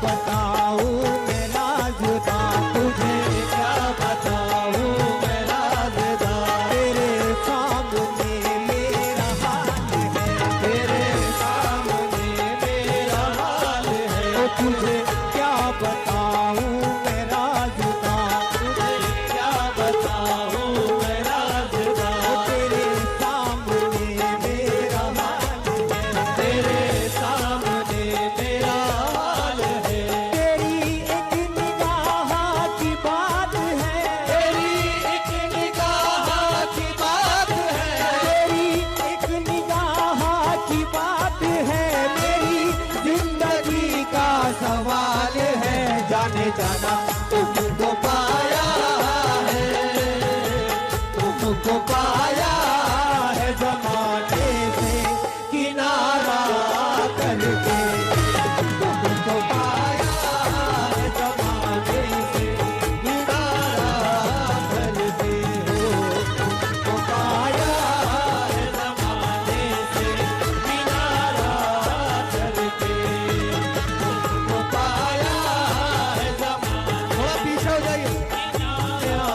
बताऊं मैं राज़दा, तुझे क्या बताऊं मैं राज़दा। तेरे सामने मेरा हाल है, तेरे सामने मेरा हाल है। ओ तुझे क्या बताऊं मैं राज़दा, तुझे क्या बताऊं मैं राज़दा। तेरे सामने मेरा हाल है, तेरे सामने मेरा हाल है। तेरी एक निगाह की बात है, तेरी एक निगाह की बात है, तेरी एक निगाह की बात है। मेरी जिंदगी का सवाल है, जाने जाना तुमको पाया है, तुमको पाया है ज़माने से किनारा करके। तुमको पाया है ज़माने से किनारा करके। हो तुमको पाया है ज़माने से किनारा करके। तुमको पाया है ज़माने, थोड़ा पीछे हो जाइए, किनारा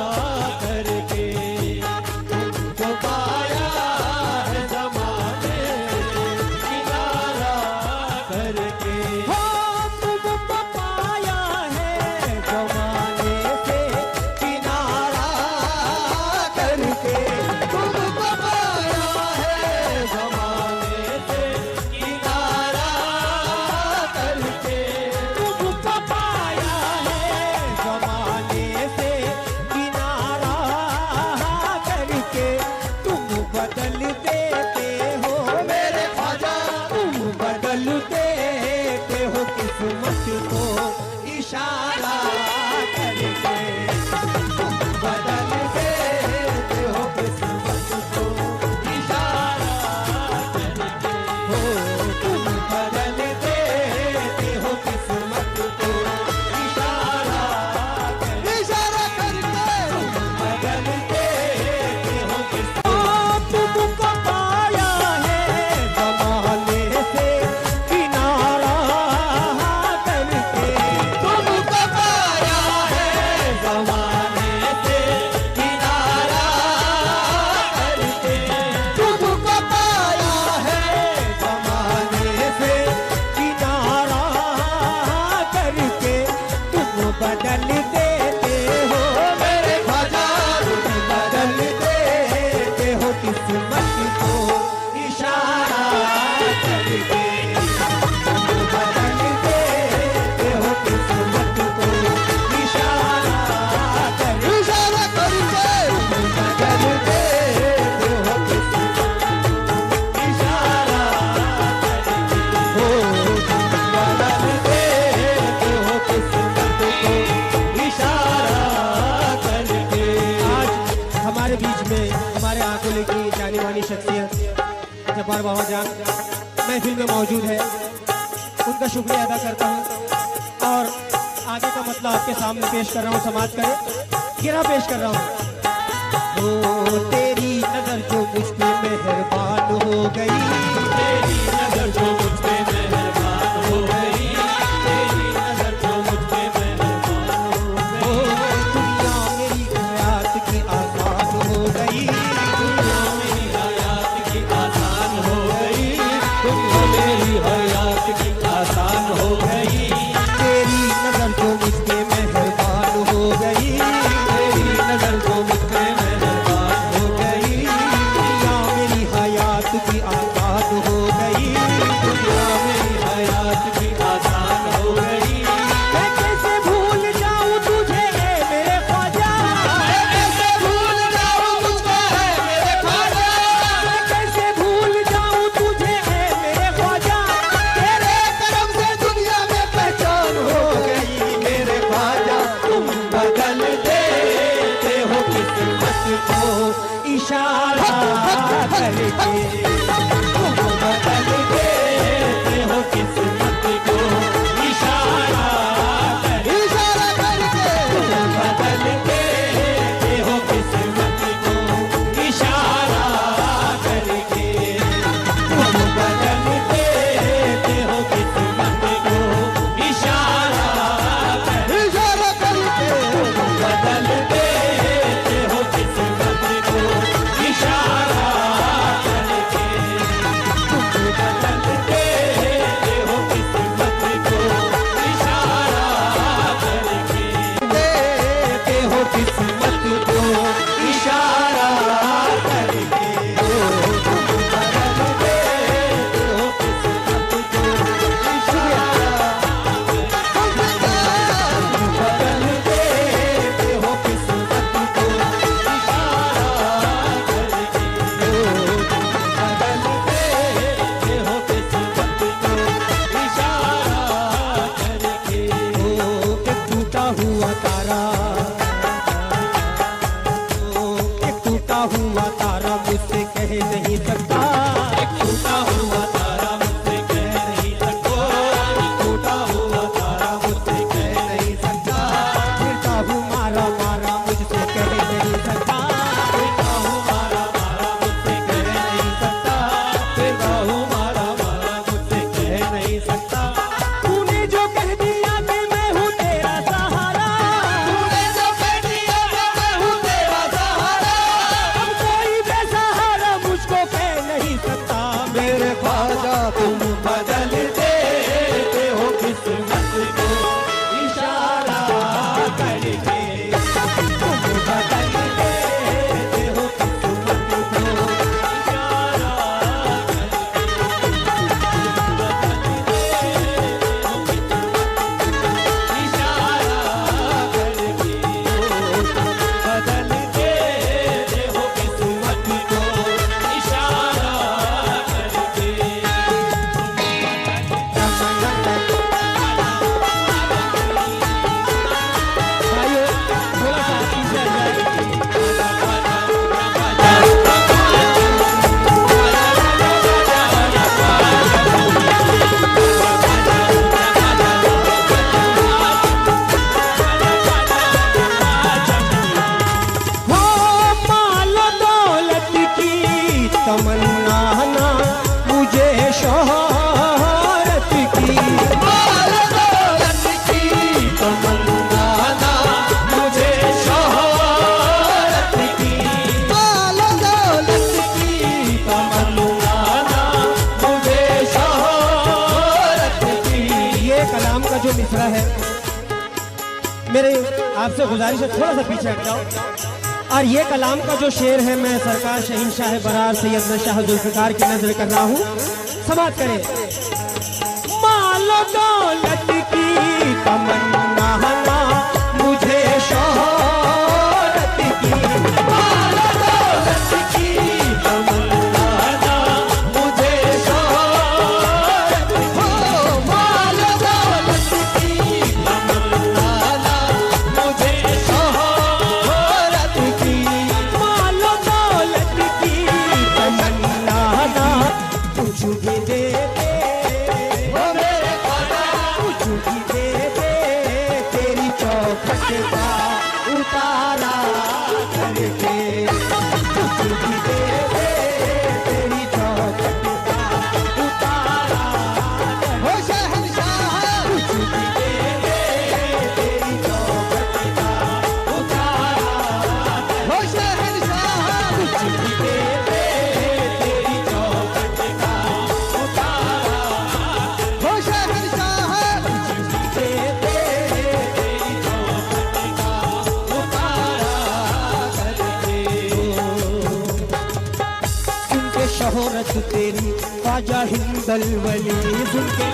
करके। तुमको पाया है ज़माने से किनारा करके। हो तुमको पाया है ज़माने से किनारा करके। तुमको पाया है ज़माने से किनारा करके। तुमको पाया है ज़माने से किनारा करके। तुम बदल देते हो मेरे ख्वाजा, तुम बदल देते हो किस्मत को इशारा करके। तुम बदल देते हो किस्मत को इशारा करके। हो तुम बदल देते हो किस्मत को इशारा करके। इशारा करके तुम बदल देते हो किस्मत। तुमको पाया है ज़माने से किनारा करके। तुमको पाया है ज़माने से किनारा करके। तुमको पाया है ज़माने से किनारा करके। तुम बदल देते हो मेरे ख्वाजा, तुम बदल देते हो किस्मत को इशारा करके। तुम बदल देते हो किस्मत को इशारा करके। इशारा करके तुम बदल देते हो किस्मत को इशारा करके। हो तुम बदल देते हो किस्मत को इशारा करके। आज हमारे बीच में हमारे आंखों की जानी मानी शख्सियत जब्बार बाबा जान महफिल में मौजूद है, उनका शुक्रिया अदा करता हूँ। और आगे का मतलब आपके सामने पेश कर रहा हूँ, समाज करे गिरा पेश कर रहा हूँ। ओ तेरी नजर जो मुझ पे मेहरबान हो गई, तेरी नजर जो मुझ पे मेहरबान हो गई, तेरी नजर जो मुझ पे मेहरबान हो गई। दुनिया मेरी हयात की आसान हो गई, दुनिया मेरी हयात की आसान हो गई, दुनिया मेरी हयात की आसान हो गई। तेरी नजर जो मुझ पे मेहरबान हो गई, तेरी नजर जो मुझ पे मेहरबान हो गई। दुनिया मेरी हयात की आसान हो गई, दुनिया मेरी हयात की आसान हो गई। मैं कैसे भूल जाऊं तुझे मेरे ख्वाजा, मैं कैसे भूल जाऊं तुझे मेरे ख्वाजा, मैं कैसे भूल जाऊं तुझे मेरे ख्वाजा। तेरे करम से दुनिया में पहचान हो गई मेरे ख्वाजा। तुम बदल देते हो किस्मत को इशारा करके। तुम बदल देते हो किस्मत को इशारा करके। इशारा करके तुम बदल देते हो किस्मत को इशारा करके। तुम बदल देते हो किस्मत को इशारा जो मिसरा है, मेरे आपसे गुजारिश है थोड़ा सा पीछे हट जाओ। और ये कलाम का जो शेर है, मैं सरकार शहींशाह बरार सैयद शाह जुल्फ़िकार की नजर कर रहा हूँ, समाप्त करें। मालो दौलत की तमन्ना ना मुझे शोहरत की, मालो दौलत की तमन्ना ना मुझे शोहरत की, मालो दौलत की तमन्ना ना मुझे शोहरत की, मालो दौलत की तमन्ना ना कुछ भी दे दे ओ मेरे खुदा, कुछ भी दे दे तेरी चौखट का उतारा करके, कुछ भी दे दे तेरी चौखट का उतारा हो शहंशाह, कुछ भी दे दे तेरी चौखट का उतारा हो शहंशाह, कुछ भी दे दे तेरी चौखट का उतारा हो शहंशाह, कुछ भी दे दे तेरी चौखट का उतारा करके। सुन के शोहरत तेरी ख्वाजा हिंदल वली, सुन के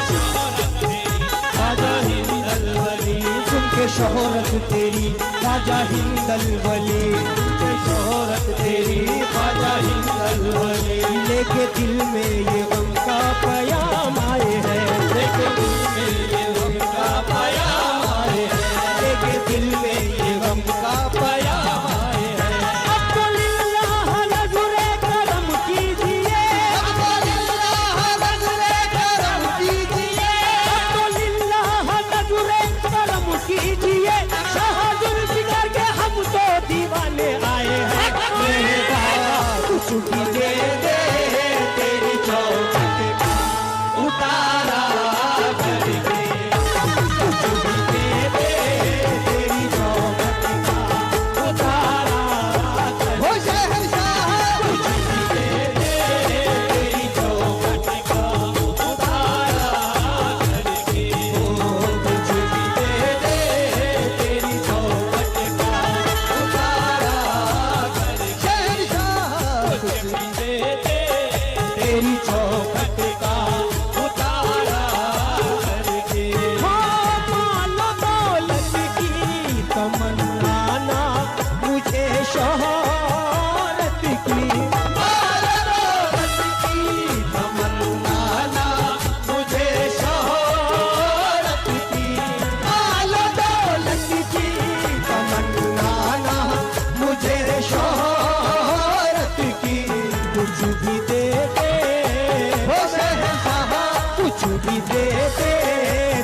ख्वाजा हिंदल वली, सुन के शोहरत तेरी ख्वाजा हिंदल वली, सुन के शोहरत तेरी ख्वाजा हिंदल वली, लेके दिल में ये गम का पयाम आए हैं, लेके दिल में ये गम का पयाम आए हैं, लेके दिल में ये गम का पयाम आए हैं। अब तो लिल्लाह नज़रे करम कीजिए, अब तो लिल्लाह नज़रे करम कीजिए, अब तो लिल्लाह नज़रे करम कीजिए, शाह जुल्फ़िकार के हम तो दीवाने आए हैं। मेरे बाबा कुछ भी दे दे तेरी चौखट का उतारा करके, कुछ भी दे दे तेरी चौखट का उतारा करके, हो शहंशाह, कुछ भी दे दे तेरी चौखट का उतारा करके, ओ कुछ भी दे दे तेरी चौखट का उतारा करके, शहंशाह, कुछ भी दे दे तेरी चौखट का उतारा करके। हाँ, मालो दौलत की तमन्ना ना मुझे शोहरत की, मालो दौलत की तमन्ना ना मुझे शोहरत की, मालो दौलत की तमन्ना ना मुझे शोहरत की, कुछ भी दे दे हो शहंशाह, कुछ भी दे दे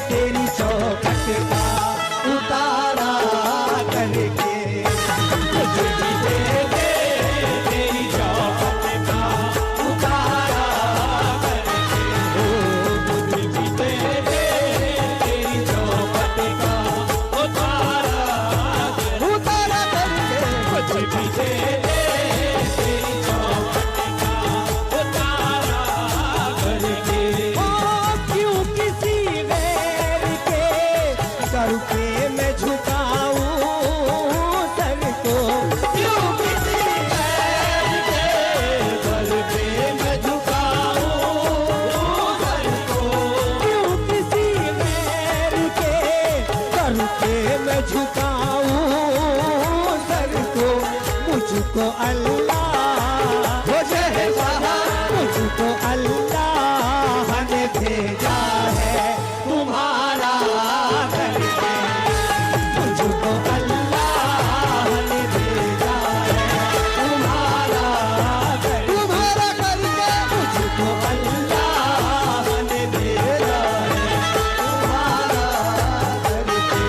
तेरी चौखट का उतारा करके, कुछ भी दे दे तेरी चौखट का उतारा करके, ओ कुछ भी दे दे तेरी चौखट का उतारा करके, कुछ भी दे दे तेरी चौखट का उतारा करके। ओ क्यों किसी गैर के कर पे मैं झुकाऊं सर को, क्यों किसी गैर के कर पे मैं झुकाऊं सर को, क्यों किसी गैर के कर पे मैं झुकाऊं सर को, मुझको अल्लाह हो शहंशाह, मुझको अल्लाह ने भेजा है तुम्हारा करके, मुझको अल्लाह ने भेजा है तुम्हारा करके, तुम्हारा करके, मुझको अल्लाह ने भेजा है तुम्हारा करके,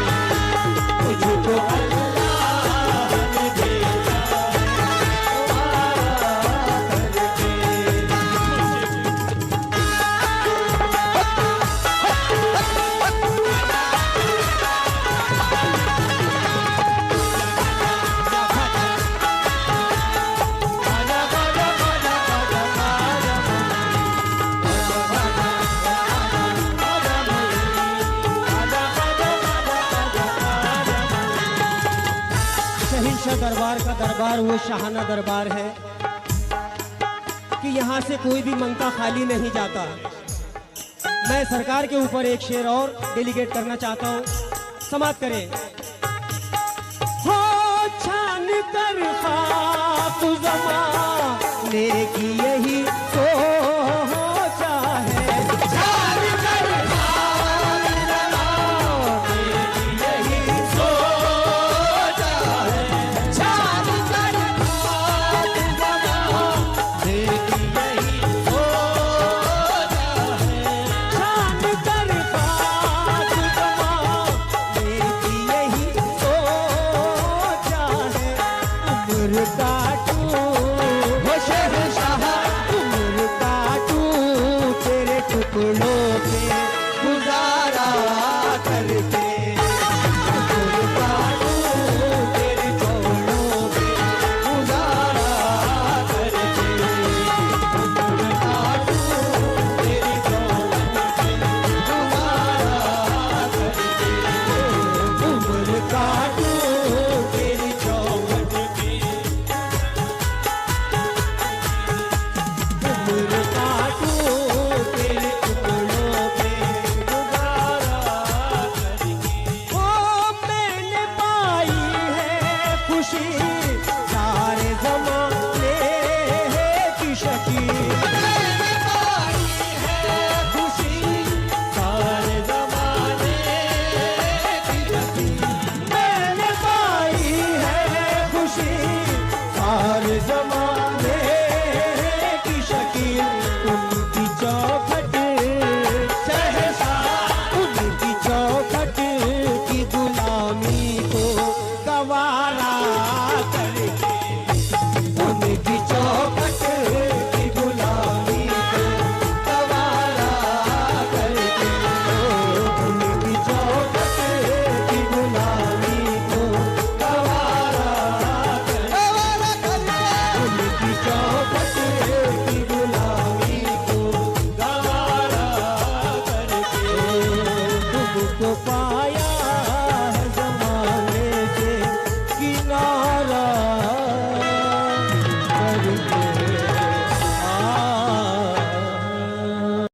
मुझको अल्लाह ने भेजा है दरबार का दरबार वो शाहाना दरबार है कि यहाँ से कोई भी मंगता खाली नहीं जाता। मैं सरकार के ऊपर एक शेर और डेलीगेट करना चाहता हूँ, समाप्त करें। हो छान कर खाक ज़माने की यही सोच है, छान कर खाक ज़माने की यही सोच है, छान कर खाक ज़माने की यही सोच है, छान कर खाक ज़माने की यही सोच है। उम्र काटूं हो शहंशाह, उम्र काटूं तेरे टुकड़ों पे गुजारा करके, उम्र काटूं तेरे जोड़ों पे गुजारा करके, उम्र काटूं तेरे जोड़ों पे गुजारा करके, उम्र काटूं तेरी चौखट पे, उम्र काटूं तेरे टुकड़ों पे गुजारा करके। ओ मैंने पाई है खुशी सारे ज़माने की शकील, मैंने पाई है खुशी सारे ज़माने की शकील, मैंने पाई है खुशी सारे ज़माने की शकील। उनकी चौखट शहंशाह, उनकी चौखट की गुलामी को गवारा करके, उनकी चौखट की गुलामी को गवारा करके, उनकी चौखट की गुलामी को गवारा करके, उनकी चौखट की गुलामी को गवारा करके। तुमको पाया है ज़माने से किनारा